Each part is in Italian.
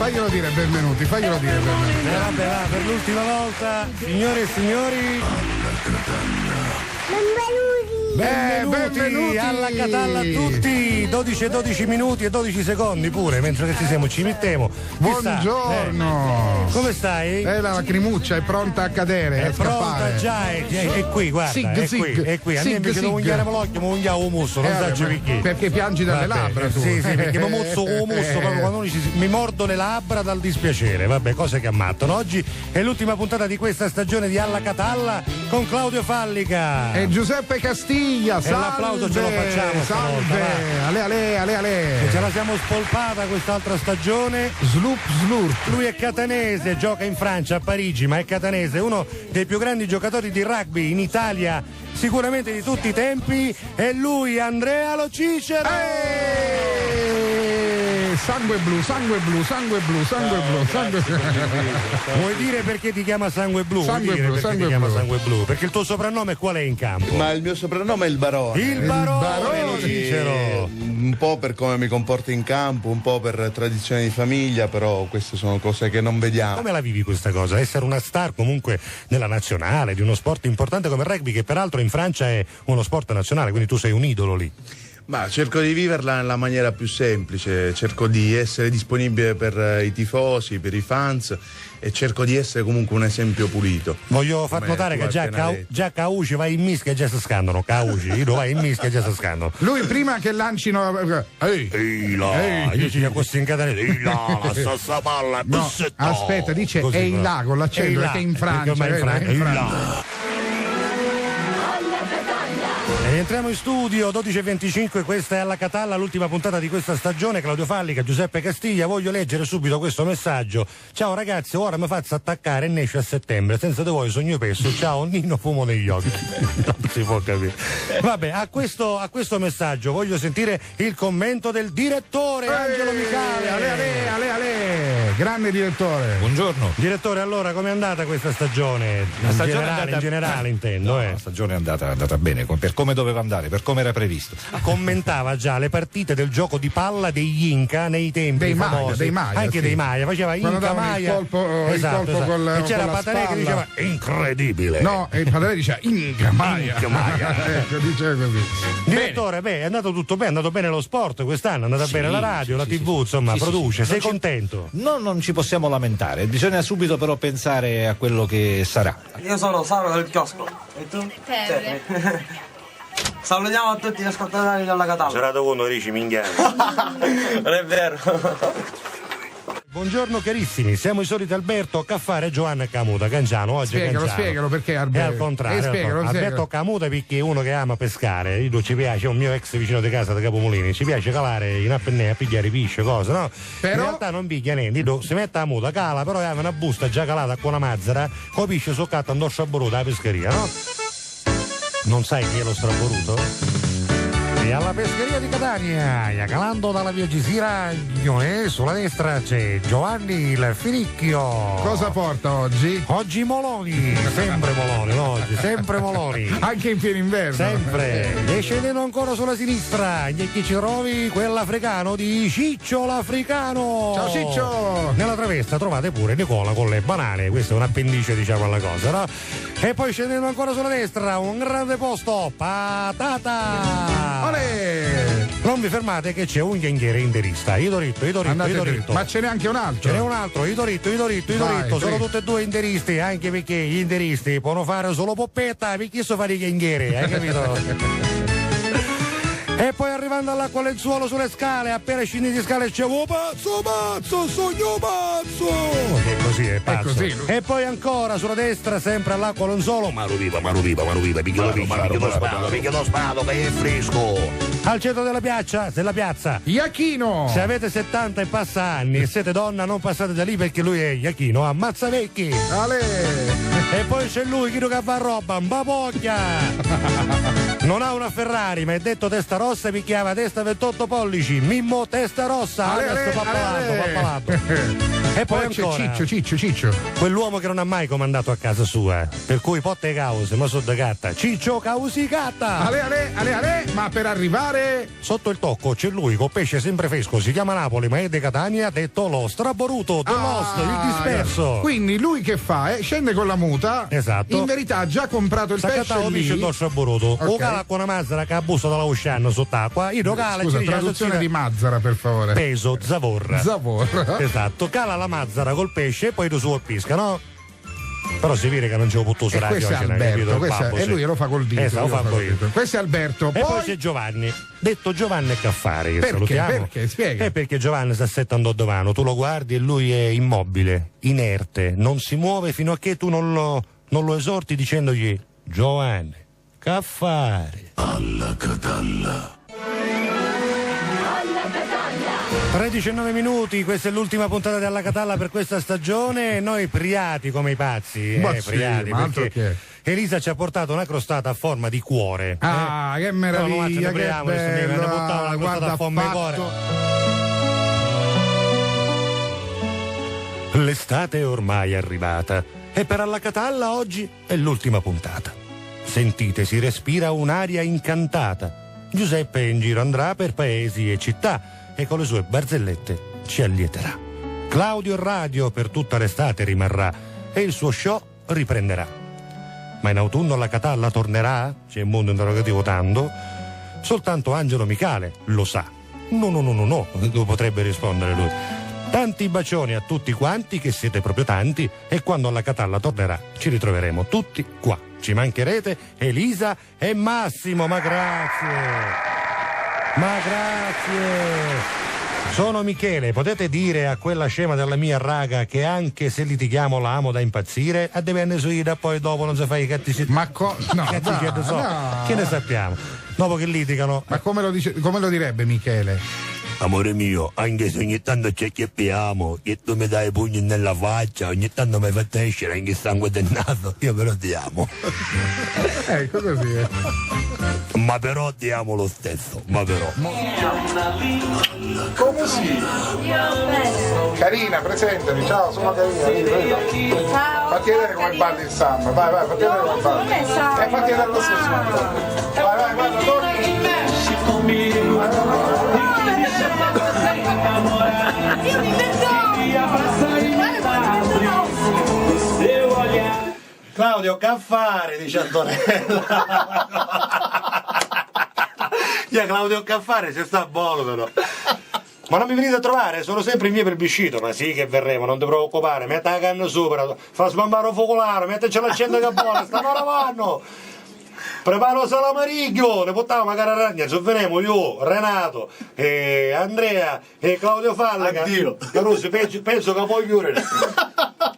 Faglielo dire benvenuti. Vabbè, va, per l'ultima volta, signore e signori. Benvenuti alla Catalla a tutti. 12 minuti e 12 secondi pure, mentre che ci mettiamo. Buongiorno. Come stai? La lacrimuccia è pronta a cadere. È pronta già, è qui, guarda. È qui. A me invece devo ungiare l'occhio, mi ungiavo un musso, non so perché. Perché piangi dalle labbra tu? Sì, perché mi mozzo un musso proprio quando mi mordo le labbra dal dispiacere. Vabbè, cose che ammattano. Oggi è l'ultima puntata di questa stagione di Alla Catalla con Claudio Fallica e Giuseppe Castiglia. E l'applauso ce lo facciamo. Salve. Ale. E ce la siamo spolpata quest'altra stagione. Slurp. Lui è catanese, gioca in Francia, a Parigi, ma è catanese, uno dei più grandi giocatori di rugby in Italia, sicuramente di tutti i tempi. È lui, Andrea Lo Cicero. Sangue blu. Vuoi dire perché ti chiama Sangue Blu? Sangue blu. Perché il tuo soprannome qual è in campo? Ma il mio soprannome è il Barone. Il Barone Lo Cicero. Un po' per come mi comporto in campo, un po' per tradizione di famiglia, però queste sono cose che non vediamo. Come la vivi questa cosa? Essere una star comunque nella nazionale, di uno sport importante come il rugby, che peraltro in Francia è uno sport nazionale, quindi tu sei un idolo lì. Ma cerco di viverla nella maniera più semplice, cerco di essere disponibile per i tifosi, per i fans e cerco di essere comunque un esempio pulito. Voglio far notare che già Cauci va in mischia e già si scandano. Cauci, io vai in mischia e già si scandano. Lui prima che lancino io ci questo in catanese. La stessa palla. No, aspetta, dice così, ehi là con l'accento perché in Francia. E entriamo in studio, 12:25, questa è Alla Catalla, l'ultima puntata di questa stagione. Claudio Fallica, Giuseppe Castiglia, voglio leggere subito questo messaggio. Ciao ragazzi, ora mi faccio attaccare e ne esce a settembre, senza di voi sogno pesso, ciao Nino fumo negli occhi. Non si può capire. Vabbè, a questo messaggio voglio sentire il commento del direttore Angelo Micale. Ale, grande direttore. Buongiorno. Direttore, allora com'è andata questa stagione? In generale intendo. La stagione è andata bene, per come doveva andare, per come era previsto. Commentava già le partite del gioco di palla degli Inca nei tempi dei famosi, Maya, anche sì. Dei Maya, faceva Inca Maya. Il colpo e c'era Patanè che diceva incredibile. No, e il Patanè diceva Inca Maya. Ecco, diceva così. Direttore, è andato tutto bene, è andato bene lo sport quest'anno, è andata bene la radio, la TV, insomma, produce. Sei contento? No, non ci possiamo lamentare, bisogna subito però pensare a quello che sarà. Io sono Saro del chiosco. E tu? Terry. Salutiamo a tutti gli ascoltatori della Catalla. C'era uno dici minchiano. Non è vero. Buongiorno carissimi, siamo i soliti Alberto, Caffare, Giovanna e Camuta, Canciano. Oggi Spiegalo perché Alberto. È al contrario. Alberto Camuta perché è uno che ama pescare, io ci piace, un mio ex vicino di casa da Capomolini, ci piace calare in apnea a pigliare pesce, cosa, no? Però... in realtà non piglia niente, si mette a muta, cala, però ha una busta già calata con una mazzara, con pesce soccato andò sciaboruto alla pescheria, no? Non sai chi è lo straboruto? E alla pescheria di Catania, calando dalla via Gisira, sulla destra c'è Giovanni il Finicchio. Cosa porta oggi? Oggi Moloni, sempre Moloni. Anche in pieno inverno. Sempre. E scendendo ancora sulla sinistra, chi ci trovi? Quell'africano di Ciccio l'Africano. Ciao Ciccio! Nella traversa trovate pure Nicola con le banane, questo è un appendice diciamo alla cosa, no? E poi scendendo ancora sulla destra, un grande posto, patata! Olè! Non vi fermate che c'è un ghianghiere interista, io doritto. Ma ce n'è anche un altro? Ce n'è un altro, io doritto. Sono tutti e due interisti, anche perché gli interisti possono fare solo poppetta, perché so fare i ghianghiere, hai capito? E poi arrivando all'acqua lenzuolo sulle scale, appena scendi di scale c'è pazzo, sogno pazzo! E così è pazzo. Così. E poi ancora sulla destra, sempre all'acqua lenzuolo, Maruviva, picchio lo spado, che è fresco! Al centro della piazza, Iachino! Se avete 70 e passa anni e siete donna, non passate da lì perché lui è Iachino, ammazza vecchi! Ale! E poi c'è lui, chi che fa roba, Mbapocchia! Non ha una Ferrari, ma è detto testa rossa, picchiava testa 28 pollici, Mimmo testa rossa, adesso pappalato. E poi ancora Ciccio. Quell'uomo che non ha mai comandato a casa sua, per cui potte cause, ma sono da gatta. Ciccio Causicatta. Ale, ma per arrivare mare sotto il tocco c'è lui col pesce sempre fresco, si chiama Napoli ma è di Catania, ha detto lo straboruto dell'Ost, il disperso. Quindi lui che fa? Scende con la muta, esatto, in verità ha già comprato il pesce lì, lo straboruto, okay. O cala con una mazzara che ha bussa dalla oceano sott'acqua, io cala. Scusa, traduzione di mazzara per favore. Peso, zavorra. Esatto, cala la mazzara col pesce e poi lo colpisca, no? Però si vede che non c'è potuto usare questo è Alberto, e lui lo fa col dito. Questo è Alberto. E poi c'è Giovanni, detto Giovanni Caffari, che salutiamo. Perché? Spiega. È perché Giovanni sta aspettando Dovano, tu lo guardi e lui è immobile, inerte, non si muove fino a che tu non lo esorti dicendogli Giovanni Caffari. Alla Catalla. 3:19 minuti, questa è l'ultima puntata della Catalla per questa stagione, noi priati come i pazzi, priati, perché Elisa ci ha portato una crostata a forma di cuore. Che meraviglia, che bello, ne buttavo una crostata a forma di cuore. L'estate è ormai arrivata e per Alla Catalla oggi è l'ultima puntata. Sentite, si respira un'aria incantata. Giuseppe in giro andrà per paesi e città e con le sue barzellette ci allieterà. Claudio in radio per tutta l'estate rimarrà e il suo show riprenderà. Ma in autunno la Catalla tornerà? C'è un mondo interrogativo tanto. Soltanto Angelo Micale lo sa. No, lo potrebbe rispondere lui. Tanti bacioni a tutti quanti, che siete proprio tanti, e quando la Catalla tornerà ci ritroveremo tutti qua. Ci mancherete Elisa e Massimo, ma grazie. Sono Michele, potete dire a quella scema della mia raga che anche se litighiamo la amo da impazzire, a deve andare su ida poi dopo non si fa i cazzi. Ma che ne sappiamo? Dopo che litigano. Ma come lo direbbe Michele? Amore mio, anche se ogni tanto ci chiappiamo, che tu mi dai i pugni nella faccia, ogni tanto mi fai escere anche il sangue del naso, io però ti amo. Così. Ma però ti amo lo stesso, ma però. Come si? Carina, presentami, ciao, sono Carina. Ciao. Fatti vedere come balli il samba, vai, fatti vedere come balli. Fatti vedere lo stesso. Vai, torni. Io mi Claudio Caffari, dice Antonella. Claudio Caffari si sta buono però. Ma non mi venite a trovare, sono sempre in via per Biscito. Ma sì che verremo, non ti preoccupare, metti la canna sopra, fa sbambare un focolare, mettici l'accento che buona, stanno lavando. Preparo salamariglio, ne portavo magari a ragna, sovveniamo io, Renato, Andrea e Claudio Fallega. Caruso, penso che poi chiudere.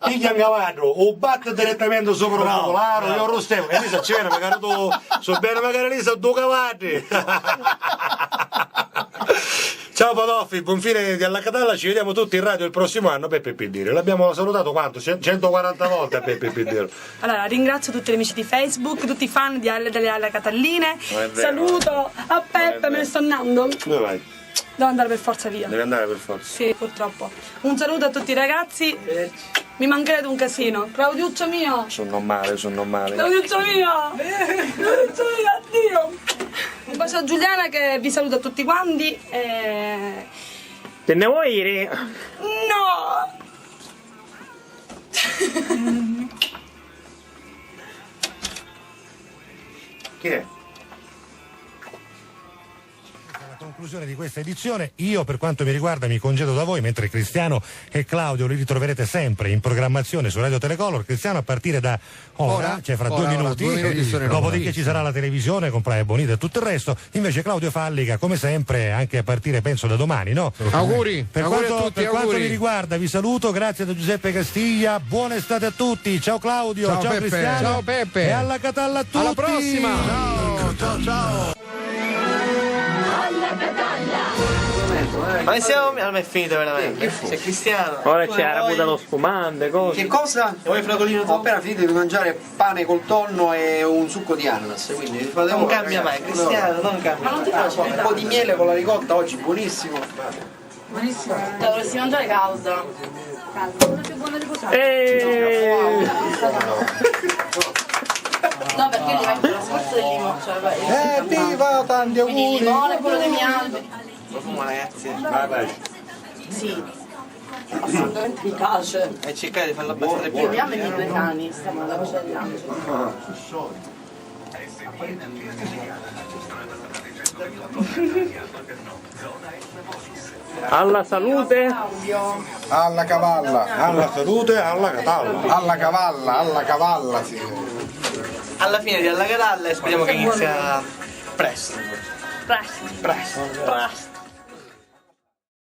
Piglia un cavallo, o batte direttamente sopra un popolare, io rostevo, e lì sa c'era, magari tu, so bene magari lì sa due cavalli. Ciao Padoffi, buon fine di Alla Catalla, ci vediamo tutti in radio il prossimo anno. Peppe Piddiro, l'abbiamo salutato quanto? 140 volte a Peppe Piddiro. Allora ringrazio tutti gli amici di Facebook, tutti i fan delle Alle Catalline, saluto a Peppe, me ne sto andando. Dove vai? Devo andare per forza via. Devi andare per forza? Sì, purtroppo. Un saluto a tutti i ragazzi, mi mancherete un casino. Claudiuccio mio! Sono male. Claudiuccio mio! Addio! Un bacio a Giuliana che vi saluta tutti quanti e... Te ne vuoi dire? No! Chi è? Conclusione di questa edizione, io per quanto mi riguarda mi congedo da voi, mentre Cristiano e Claudio li ritroverete sempre in programmazione su Radio Telecolor. Cristiano a partire da ora, cioè fra 2 minuti, dopodiché ci sarà la televisione con Praia Bonita e tutto il resto. Invece Claudio Fallica come sempre anche a partire penso da domani, no? Auguri per quanto mi riguarda vi saluto, grazie da Giuseppe Castiglia, buona estate a tutti, ciao Claudio, ciao Peppe. Cristiano, ciao Peppe e alla Catalla a tutti, alla prossima, ciao. Ma siamo è finito veramente. Sei Cristiano. Ora c'è la puta lo spumante, cosa? Che cosa? Vuoi fragolino tu? Ho appena finito di mangiare pane col tonno e un succo di ananas, quindi non cambia mai, Cristiano, non cambia. Ma non ti piace? Un po' di miele con la ricotta oggi, buonissimo. Buonissimo. La dovresti mangiare calda. Calda, più buona di così. No, perché gli metto la scorza del limone, cioè vi fa tanti auguri. Limone, quello dei miei alberi. Profumo, ragazzi. Vai. Sì. Assolutamente mi piace. E cercate di farlo abbassare più. Proviamo i napoletani, stiamo alla voce degli altri. Alla salute. Alla cavalla. Alla salute, alla catalla. Alla cavalla, sì. Alla fine di Alla Catalla e speriamo che inizia presto. Presto. Presto.